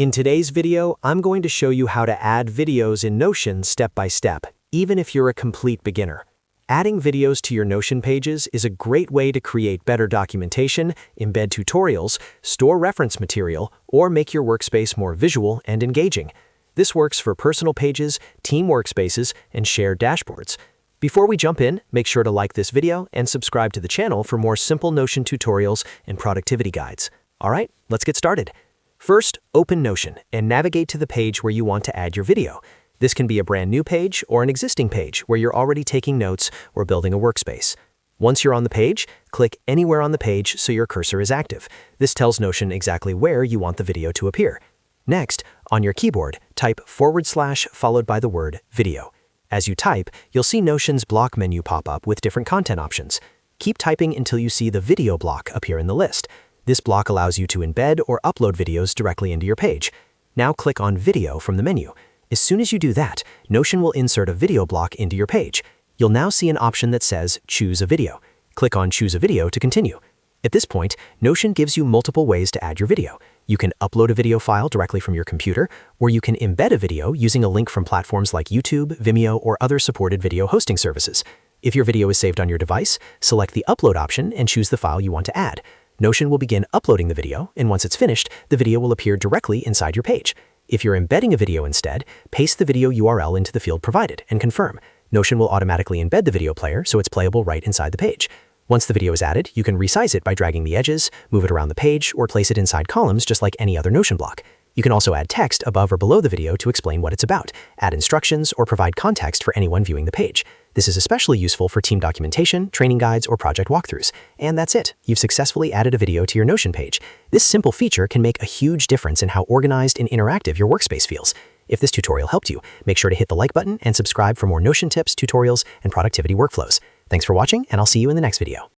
In today's video, I'm going to show you how to add videos in Notion step by step, even if you're a complete beginner. Adding videos to your Notion pages is a great way to create better documentation, embed tutorials, store reference material, or make your workspace more visual and engaging. This works for personal pages, team workspaces, and shared dashboards. Before we jump in, make sure to like this video and subscribe to the channel for more simple Notion tutorials and productivity guides. All right, let's get started. First, open Notion and navigate to the page where you want to add your video. This can be a brand new page or an existing page where you're already taking notes or building a workspace. Once you're on the page, click anywhere on the page so your cursor is active. This tells Notion exactly where you want the video to appear. Next, on your keyboard, type / followed by the word video. As you type, you'll see Notion's block menu pop up with different content options. Keep typing until you see the video block appear in the list. This block allows you to embed or upload videos directly into your page. Now click on Video from the menu. As soon as you do that, Notion will insert a video block into your page. You'll now see an option that says Choose a Video. Click on Choose a Video to continue. At this point, Notion gives you multiple ways to add your video. You can upload a video file directly from your computer, or you can embed a video using a link from platforms like YouTube, Vimeo, or other supported video hosting services. If your video is saved on your device, select the Upload option and choose the file you want to add. Notion will begin uploading the video, and once it's finished, the video will appear directly inside your page. If you're embedding a video instead, paste the video URL into the field provided and confirm. Notion will automatically embed the video player so it's playable right inside the page. Once the video is added, you can resize it by dragging the edges, move it around the page, or place it inside columns just like any other Notion block. You can also add text above or below the video to explain what it's about, add instructions, or provide context for anyone viewing the page. This is especially useful for team documentation, training guides, or project walkthroughs. And that's it. You've successfully added a video to your Notion page. This simple feature can make a huge difference in how organized and interactive your workspace feels. If this tutorial helped you, make sure to hit the like button and subscribe for more Notion tips, tutorials, and productivity workflows. Thanks for watching, and I'll see you in the next video.